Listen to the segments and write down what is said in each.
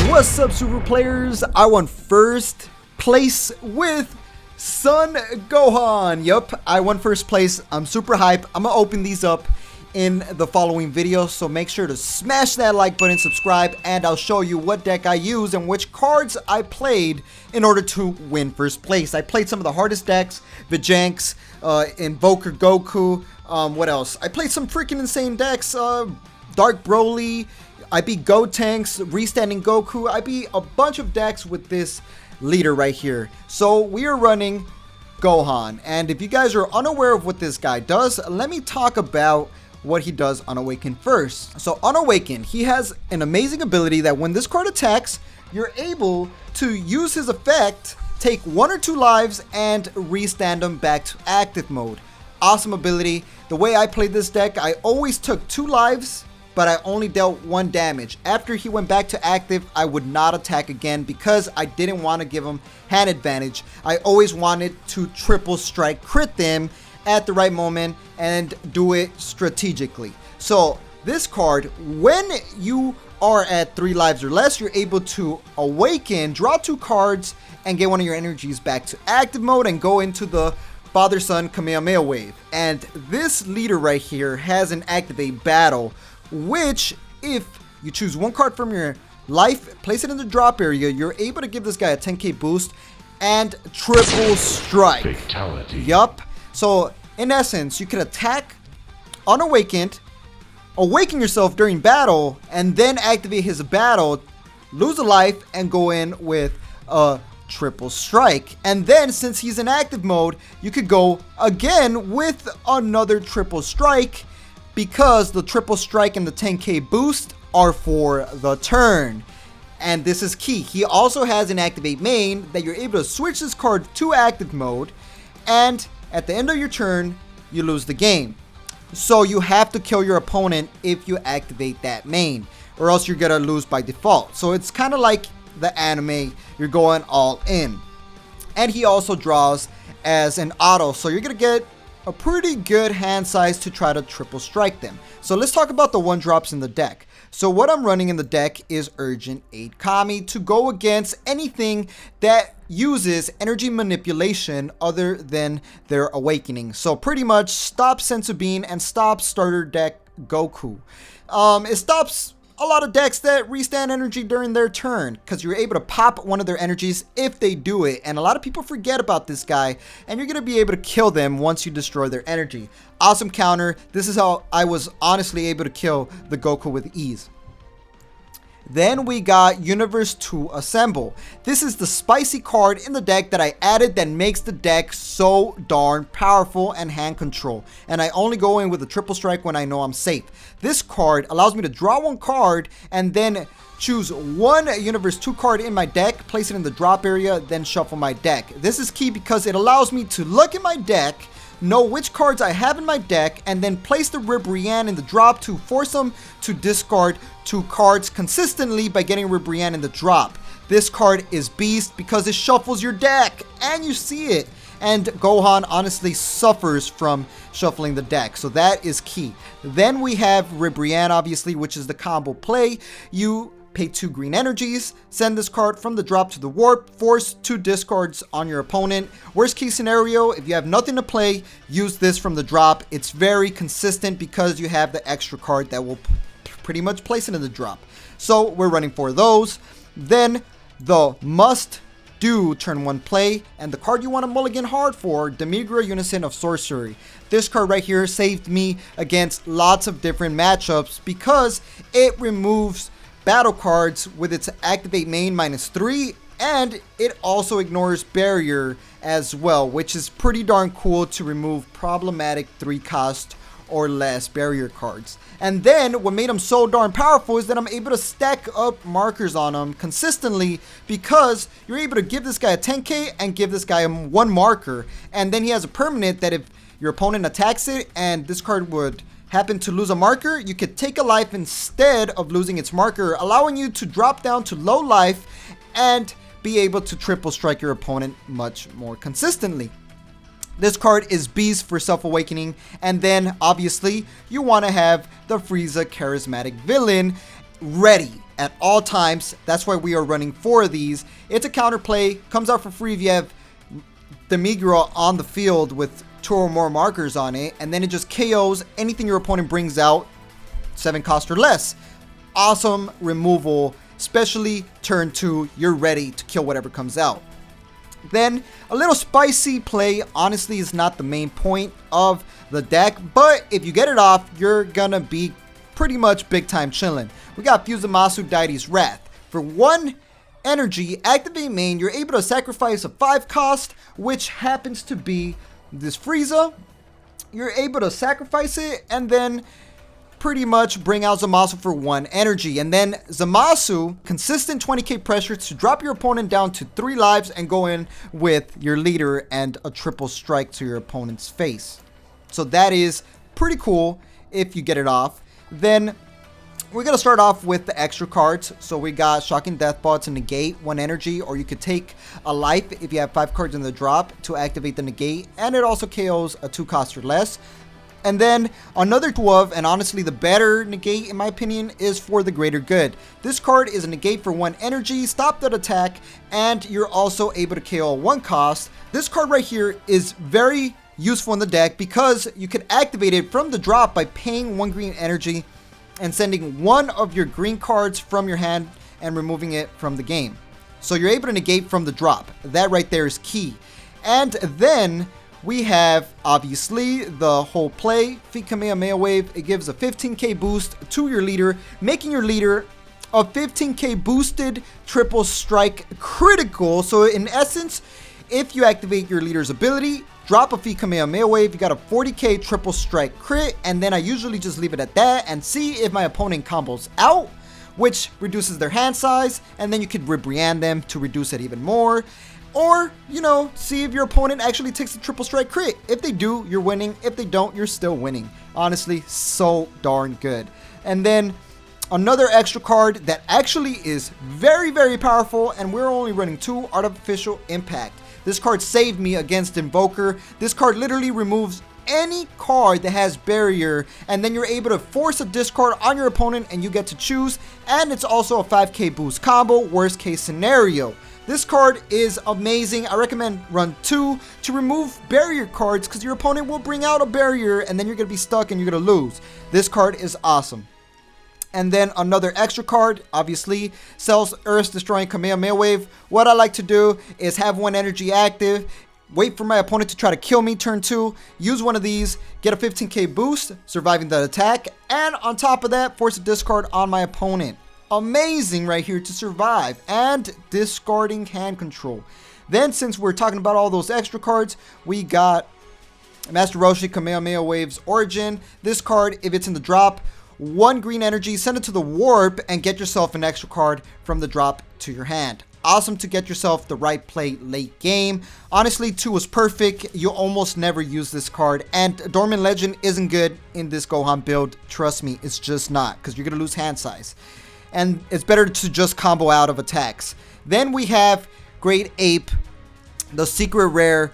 What's up, super players? I won first place with Son Gohan. Yup, I won first place. I'm super hype. I'm gonna open these up in the following video, so make sure to smash that like button, subscribe, and I'll show you what deck I use and which cards I played in order to win first place. I played some of the hardest decks, Vajanks, Invoker Goku, what else? I played some freaking insane decks, Dark Broly, I beat Gotenks, Restanding Goku, I beat a bunch of decks with this leader right here. So we are running Gohan, and if you guys are unaware of what this guy does, let me talk about what he does on Awaken first. So on Awaken, he has an amazing ability that when this card attacks, you're able to use his effect, take 1 or 2 lives, and restand them back to active mode. Awesome ability. The way I played this deck, I always took 2 lives, but I only dealt 1 damage. After he went back to active, I would not attack again because I didn't want to give him hand advantage. I always wanted to triple strike crit them at the right moment and do it strategically. So this card, when you are at 3 lives or less, you're able to awaken, draw 2 cards, and get one of your energies back to active mode and go into the Father-Son Kamehameha wave. And this leader right here has an activate battle, which if you choose 1 card from your life, place it in the drop area, you're able to give this guy a 10k boost and triple strike. Fatality. Yup. So in essence, you can attack unawakened, awaken yourself during battle, and then activate his battle, lose a life, and go in with a triple strike. And then since he's in active mode, you could go again with another triple strike, because the triple strike and the 10k boost are for the turn. And this is key. He also has an activate main that you're able to switch this card to active mode, and at the end of your turn, you lose the game. So you have to kill your opponent if you activate that main, or else you're gonna lose by default. So it's kind of like the anime, you're going all in. And he also draws as an auto, so you're gonna get a pretty good hand size to try to triple strike them. So let's talk about the 1-drops in the deck. So what I'm running in the deck is Urgent 8 Kami to go against anything that uses energy manipulation other than their awakening. So pretty much stop Senzu Bean and stop starter deck Goku. It stops a lot of decks that restand energy during their turn, because you're able to pop one of their energies if they do it, and a lot of people forget about this guy, and you're going to be able to kill them once you destroy their energy. Awesome counter. This is how I was honestly able to kill the Goku with ease. Then we got Universe 2 Assemble. This is the spicy card in the deck that I added that makes the deck so darn powerful and hand control. And I only go in with a triple strike when I know I'm safe. This card allows me to draw 1 card and then choose 1 Universe 2 card in my deck, place it in the drop area, then shuffle my deck. This is key because it allows me to look at my deck, know which cards I have in my deck, and then place the Ribrianne in the drop to force them to discard 2 cards consistently by getting Ribrianne in the drop. This card is beast because it shuffles your deck, and you see it. And Gohan honestly suffers from shuffling the deck, so that is key. Then we have Ribrianne, obviously, which is the combo play. You pay 2 green energies, send this card from the drop to the warp, force 2 discards on your opponent. Worst case scenario, if you have nothing to play, use this from the drop. It's very consistent because you have the extra card that will pretty much place it in the drop. So we're running for those. Then the must do turn 1 play, and the card you want to mulligan hard for, Demigra Unison of Sorcery. This card right here saved me against lots of different matchups because it removes battle cards with its activate main -3, and it also ignores barrier as well, which is pretty darn cool to remove problematic 3-cost or less barrier cards. And then what made him so darn powerful is that I'm able to stack up markers on him consistently, because you're able to give this guy a 10k and give this guy 1 marker, and then he has a permanent that if your opponent attacks it and this card would happen to lose a marker, you could take a life instead of losing its marker, allowing you to drop down to low life and be able to triple strike your opponent much more consistently. This card is beast for self-awakening, and then obviously you want to have the Frieza charismatic villain ready. at all times. That's why we are running 4 of these. It's a counterplay, comes out for free if you have the Migra on the field with 2 or more markers on it, and then it just KOs anything your opponent brings out 7 cost or less. Awesome removal, especially turn 2, you're ready to kill whatever comes out. Then a little spicy play, honestly, is not the main point of the deck, but if you get it off, you're gonna be pretty much big time chilling. We got Fusamasu Deity's Wrath. For 1 energy, activate main, you're able to sacrifice a 5 cost, which happens to be this Frieza. You're able to sacrifice it and then pretty much bring out Zamasu for 1 energy. And then Zamasu, consistent 20k pressure to drop your opponent down to 3 lives and go in with your leader and a triple strike to your opponent's face. So that is pretty cool if you get it off. Then we're going to start off with the extra cards. So we got Shocking Deathball to negate 1 energy, or you could take a life if you have 5 cards in the drop to activate the negate, and it also KOs a 2 cost or less. And then another 12, and honestly the better negate in my opinion, is for the greater good. This card is a negate for 1 energy, stop that attack, and you're also able to KO 1 cost. This card right here is very useful in the deck because you can activate it from the drop by paying 1 green energy and sending 1 of your green cards from your hand and removing it from the game. So you're able to negate from the drop. That right there is key. And then we have obviously the whole play, Feet Kamehameha Wave. It gives a 15k boost to your leader, making your leader a 15k boosted triple strike critical. So in essence, if you activate your leader's ability, drop a Feet Kamehameha Wave, you got a 40k triple strike crit, and then I usually just leave it at that and see if my opponent combos out, which reduces their hand size, and then you could Ribriand them to reduce it even more. Or, you know, see if your opponent actually takes the triple strike crit. If they do, you're winning. If they don't, you're still winning. Honestly, so darn good. And then another extra card that actually is very, very powerful, and we're only running 2, Artificial Impact. This card saved me against Invoker. This card literally removes any card that has barrier, and then you're able to force a discard on your opponent and you get to choose. And it's also a 5k boost combo, worst case scenario. This card is amazing. I recommend run 2 to remove barrier cards because your opponent will bring out a barrier and then you're going to be stuck and you're going to lose. This card is awesome. And then another extra card, obviously, sells Earth Destroying Kamehameha Wave. What I like to do is have 1 energy active, wait for my opponent to try to kill me turn 2, use 1 of these, get a 15k boost, surviving the attack, and on top of that, force a discard on my opponent. Amazing right here to survive, and discarding hand control. Then since we're talking about all those extra cards, we got Master Roshi Kamehameha Wave's Origin. This card, if it's in the drop, 1 green energy, send it to the warp and get yourself an extra card from the drop to your hand. Awesome to get yourself the right play late game. Honestly, 2 was perfect. You almost never use this card, and Dormant Legend isn't good in this Gohan build. Trust me, it's just not, because you're going to lose hand size. And it's better to just combo out of attacks. Then we have Great Ape, the secret rare.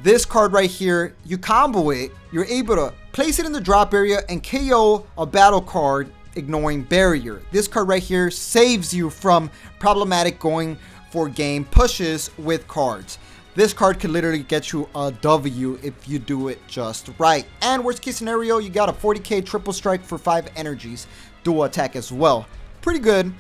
This card right here, you combo it, you're able to place it in the drop area and KO a battle card ignoring barrier. This card right here saves you from problematic going for game pushes with cards. This card could literally get you a W if you do it just right. And worst case scenario, you got a 40k triple strike for 5 energies, dual attack as well. Pretty good.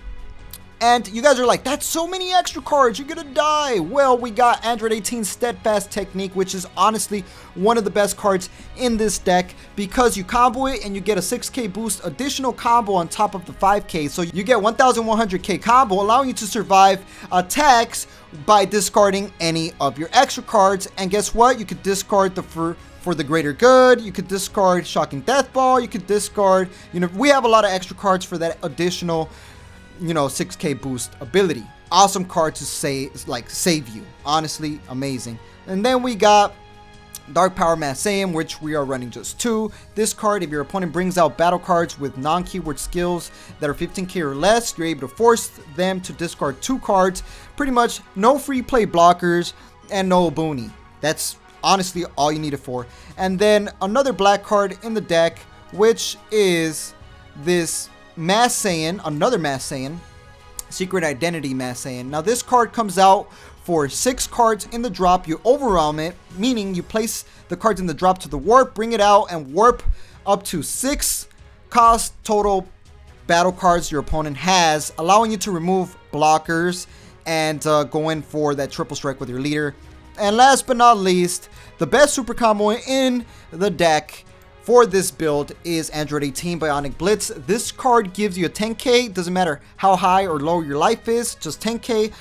And you guys are like, that's so many extra cards, you're gonna die. Well, we got Android 18 Steadfast Technique, which is honestly one of the best cards in this deck because you combo it and you get a 6k boost additional combo on top of the 5k. So you get 1100k combo, allowing you to survive attacks by discarding any of your extra cards. And guess what? You could discard the for the greater good, you could discard Shocking Deathball, you could discard, you know, we have a lot of extra cards for that additional, you know, 6k boost ability. Awesome card to save you. Honestly, amazing. And then we got Dark Power Mass Saiyan, which we are running just 2. This card, if your opponent brings out battle cards with non-keyword skills that are 15k or less, you're able to force them to discard 2 cards. Pretty much no free play blockers and no Obuni. That's honestly all you need it for. And then another black card in the deck, which is this Mass Saiyan, another Mass Saiyan, Secret Identity Mass Saiyan. Now this card comes out for 6 cards in the drop. You overwhelm it, meaning you place the cards in the drop to the warp, bring it out, and warp up to 6 cost total battle cards your opponent has, allowing you to remove blockers and go in for that triple strike with your leader. And last but not least, the best super combo in the deck for this build is Android 18 Bionic Blitz. This card gives you a 10k, doesn't matter how high or low your life is, just 10k.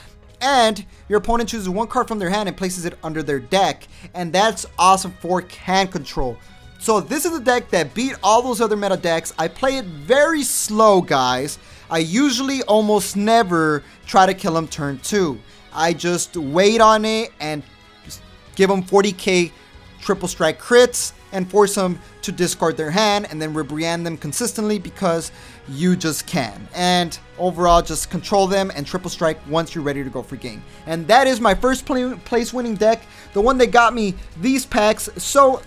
And your opponent chooses 1 card from their hand and places it under their deck. And that's awesome for hand control. So this is a deck that beat all those other meta decks. I play it very slow, guys. I usually almost never try to kill him turn 2. I just wait on it and just give them 40k triple strike crits and force them to discard their hand, and then rebrand them consistently because you just can. And overall, just control them and triple strike once you're ready to go for game. And that is my first place winning deck, the one that got me these packs. So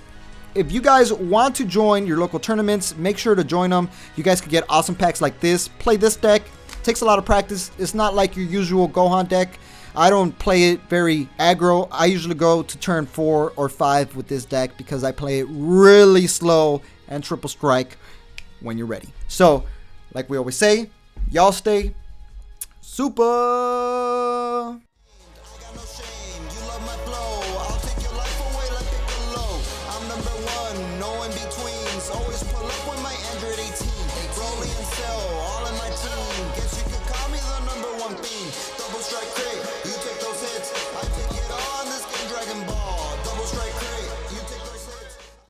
if you guys want to join your local tournaments, make sure to join them. You guys can get awesome packs like this. Play this deck. Takes a lot of practice. It's not like your usual Gohan deck. I don't play it very aggro. I usually go to turn 4 or 5 with this deck because I play it really slow and triple strike when you're ready. So, like we always say, y'all stay super.